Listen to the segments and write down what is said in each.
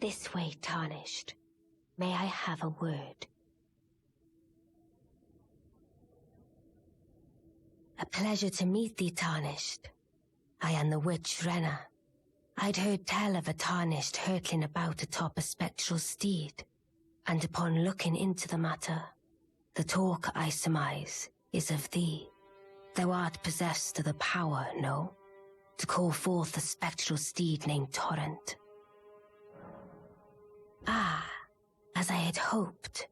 This way, Tarnished. May I have a word? A pleasure to meet thee, Tarnished. I am the witch Ranni. I'd heard tell of a Tarnished hurtling about atop a spectral steed, and upon looking into the matter, the talk, I surmise, is of thee. Thou art possessed of the power, no? To call forth a spectral steed named Torrent. Ah, as I had hoped,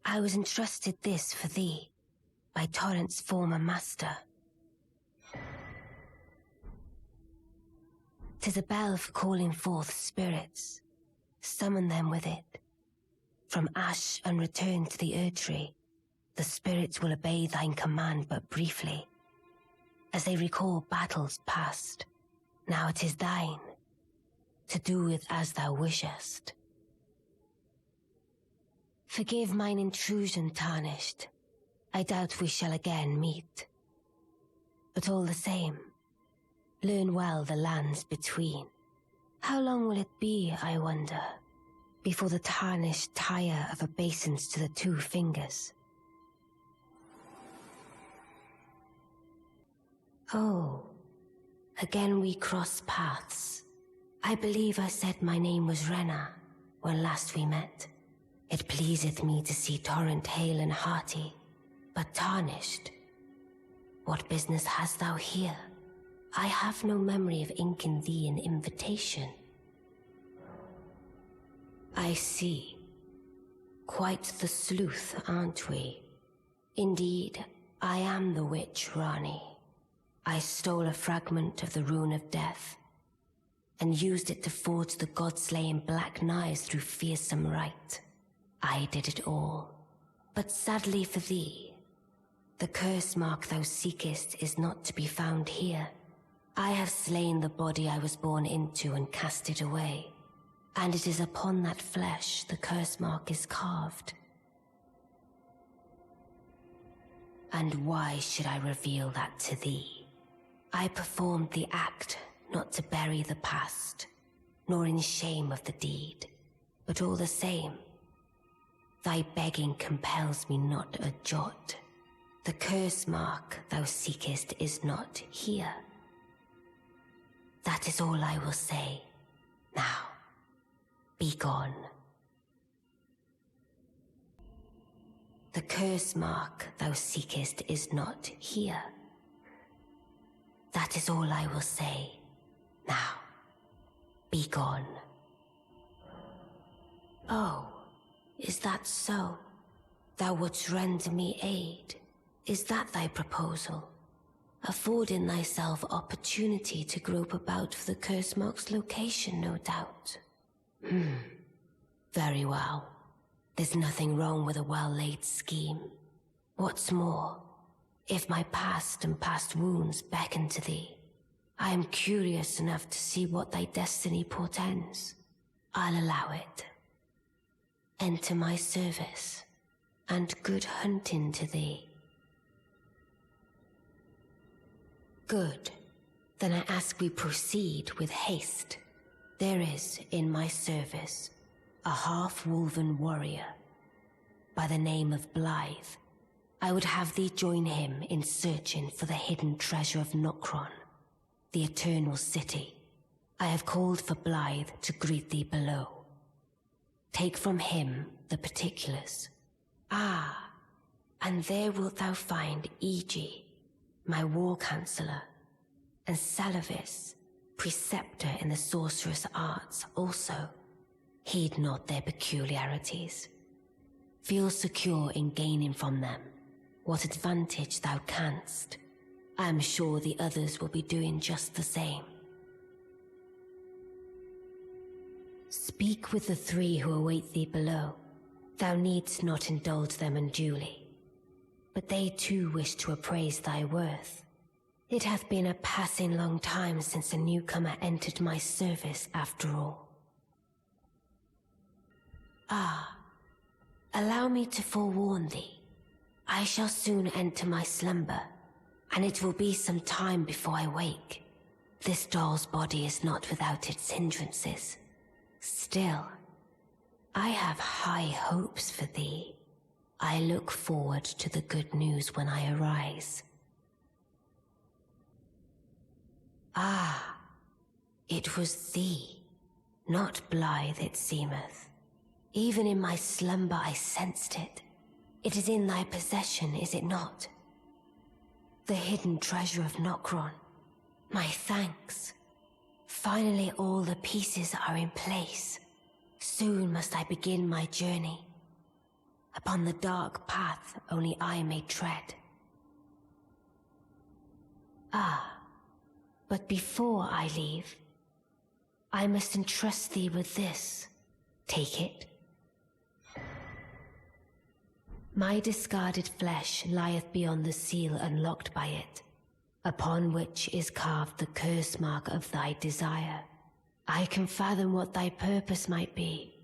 I was entrusted this for thee, by Torrent's former master. 'Tis a bell for calling forth spirits. Summon them with it. From ash and return to the Erdtree, the spirits will obey thine command but briefly, as they recall battles past. Now it is thine, to do with as thou wishest. Forgive mine intrusion, Tarnished. I doubt we shall again meet. But all the same, learn well the lands between. How long will it be, I wonder, before the Tarnished tire of obeisance to the 2 fingers? Oh, again we cross paths. I believe I said my name was Ranni when last we met. It pleaseth me to see Torrent hale and hearty, but Tarnished. What business hast thou here? I have no memory of inking thee an invitation. I see. Quite the sleuth, aren't we? Indeed, I am the witch Rani. I stole a fragment of the Rune of Death, and used it to forge the god-slaying black knives through fearsome rite. I did it all. But sadly for thee, the curse mark thou seekest is not to be found here. I have slain the body I was born into and cast it away, and it is upon that flesh the curse mark is carved. And why should I reveal that to thee? I performed the act not to bury the past, nor in shame of the deed, but all the same, thy begging compels me not a jot. The curse mark thou seekest is not here. That is all I will say. Now, be gone. The curse mark thou seekest is not here. That is all I will say. Now, be gone. Oh, is that so? Thou wouldst render me aid? Is that thy proposal? Affording thyself opportunity to grope about for the curse mark's location, no doubt. Very well. There's nothing wrong with a well-laid scheme. What's more, if my past and past wounds beckon to thee, I am curious enough to see what thy destiny portends. I'll allow it. Enter my service, and good hunting to thee. Good. Then I ask we proceed with haste. There is, in my service, a half-wolven warrior by the name of Blythe. I would have thee join him in searching for the hidden treasure of Nokron, the eternal city. I have called for Blythe to greet thee below. Take from him the particulars. Ah, and there wilt thou find EG, my war counselor, and Salavis, preceptor in the sorcerous arts also. Heed not their peculiarities. Feel secure in gaining from them what advantage thou canst. I am sure the others will be doing just the same. Speak with the 3 who await thee below. Thou needst not indulge them unduly, but they too wish to appraise thy worth. It hath been a passing long time since a newcomer entered my service after all. Ah, allow me to forewarn thee. I shall soon enter my slumber, and it will be some time before I wake. This doll's body is not without its hindrances. Still, I have high hopes for thee. I look forward to the good news when I arise. Ah, it was thee, not blithe it seemeth. Even in my slumber I sensed it. It is in thy possession, is it not? The hidden treasure of Nokron. My thanks. Finally all the pieces are in place. Soon must I begin my journey. Upon the dark path only I may tread. Ah, but before I leave, I must entrust thee with this. Take it. My discarded flesh lieth beyond the seal unlocked by it, upon which is carved the curse mark of thy desire. I can fathom what thy purpose might be.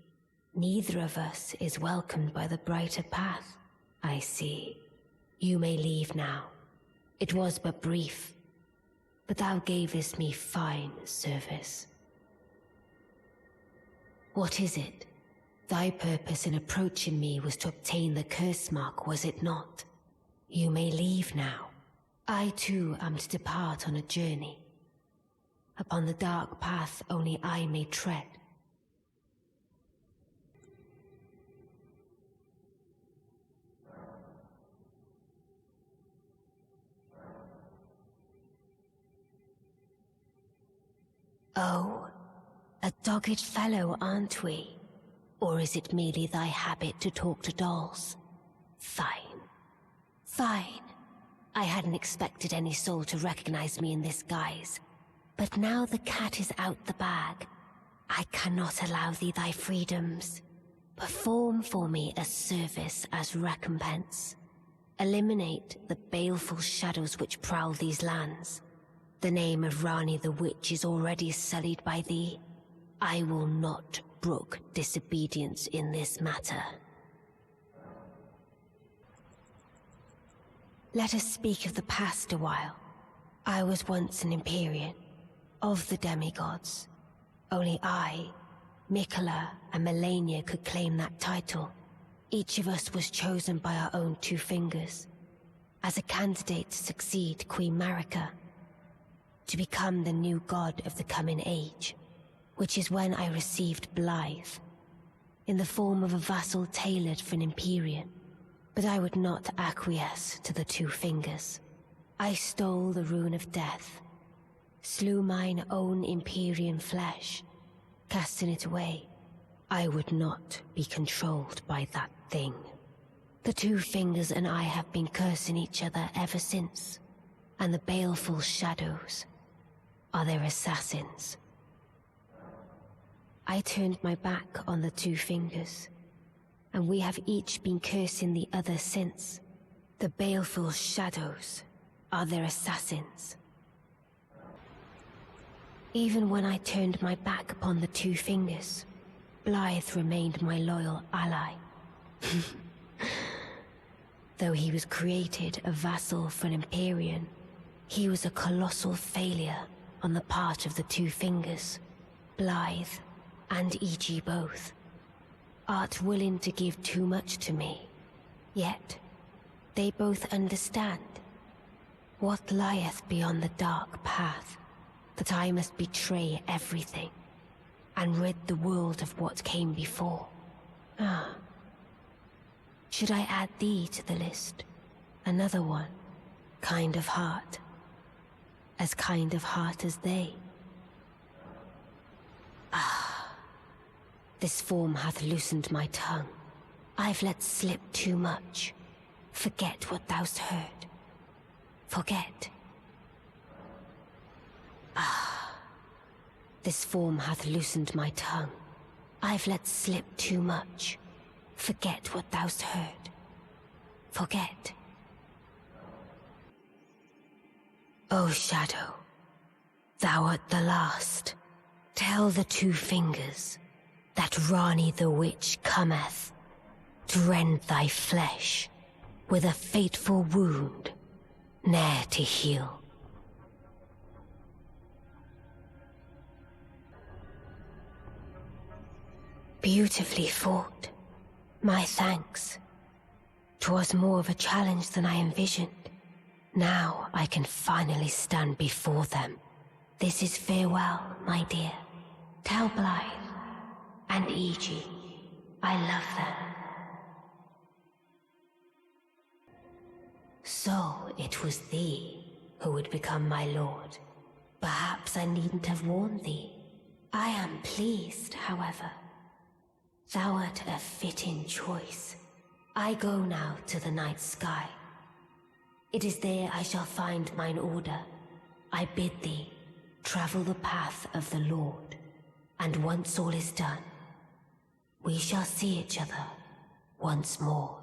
Neither of us is welcomed by the brighter path, I see. You may leave now. It was but brief, but thou gavest me fine service. What is it? Thy purpose in approaching me was to obtain the curse mark, was it not? You may leave now. I too am to depart on a journey. Upon the dark path only I may tread. Oh, a dogged fellow, aren't we? Or is it merely thy habit to talk to dolls? Fine. Fine. I hadn't expected any soul to recognize me in this guise. But now the cat is out the bag. I cannot allow thee thy freedoms. Perform for me a service as recompense. Eliminate the baleful shadows which prowl these lands. The name of Rani the Witch is already sullied by thee. I will not brook disobedience in this matter. Let us speak of the past a while. I was once an Empyrean, of the demigods. Only I, Mikola, and Melania could claim that title. Each of us was chosen by our own two fingers, as a candidate to succeed Queen Marika, to become the new god of the coming age, which is when I received Blythe, in the form of a vassal tailored for an Empyrean. But I would not acquiesce to the two fingers. I stole the rune of death, slew mine own Empyrean flesh, casting it away. I would not be controlled by that thing. The two fingers and I have been cursing each other ever since, and the baleful shadows are their assassins. I turned my back on the two fingers, and we have each been cursing the other since. The baleful shadows are their assassins. Even when I turned my back upon the two fingers, Blythe remained my loyal ally. Though he was created a vassal for an Empyrean, he was a colossal failure on the part of the two fingers. Blythe and EG both. Art willing to give too much to me, yet they both understand what lieth beyond the dark path, that I must betray everything and rid the world of what came before. Ah. Should I add thee to the list? Another one, kind of heart. As kind of heart as they. Ah. This form hath loosened my tongue. I've let slip too much. Forget what thou'st heard. Forget. Ah. This form hath loosened my tongue. I've let slip too much. Forget what thou'st heard. Forget. O shadow, thou art the last. Tell the two fingers that Rani the Witch cometh to rend thy flesh with a fateful wound, ne'er to heal. Beautifully fought. My thanks. 'Twas more of a challenge than I envisioned. Now I can finally stand before them. This is farewell, my dear. Tell Blythe and EG I love them. So it was thee who would become my lord. Perhaps I needn't have warned thee. I am pleased, however. Thou art a fitting choice. I go now to the night sky. It is there I shall find mine order. I bid thee travel the path of the Lord, and once all is done, we shall see each other once more.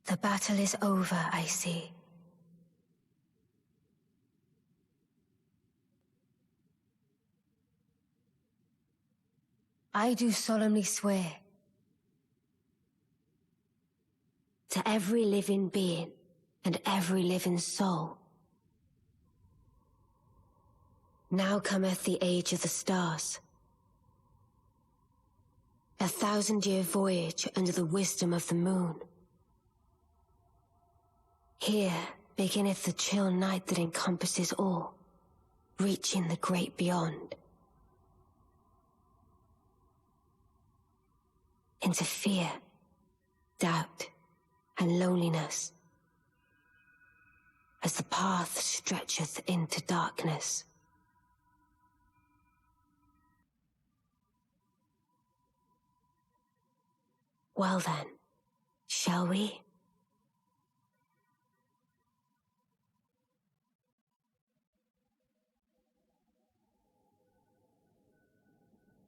The battle is over, I see. I do solemnly swear to every living being and every living soul. Now cometh the age of the stars. 1,000-year voyage under the wisdom of the moon. Here beginneth the chill night that encompasses all, reaching the great beyond. Into fear, doubt, and loneliness, as the path stretcheth into darkness. Well then, shall we?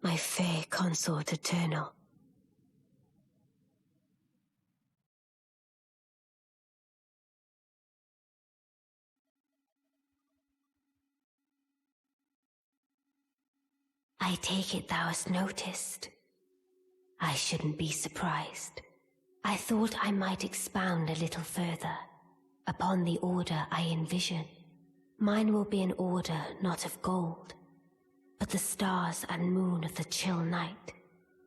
My fair consort eternal. I take it thou hast noticed. I shouldn't be surprised. I thought I might expound a little further upon the order I envision. Mine will be an order not of gold, but the stars and moon of the chill night.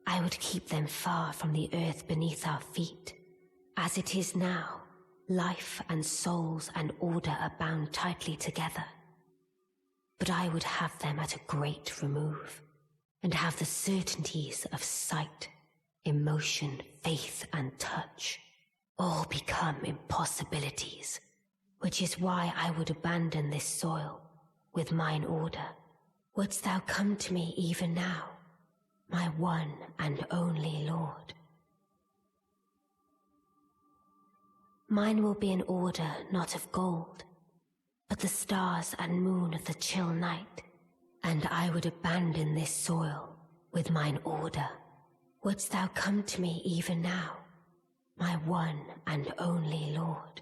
I would keep them far from the earth beneath our feet. As it is now, life and souls and order are bound tightly together. But I would have them at a great remove, and have the certainties of sight, emotion, faith, and touch all become impossibilities, which is why I would abandon this soil with mine order. Wouldst thou come to me even now, my one and only Lord? Mine will be an order not of gold, but the stars and moon of the chill night, and I would abandon this soil with mine order. Wouldst thou come to me even now, my one and only Lord?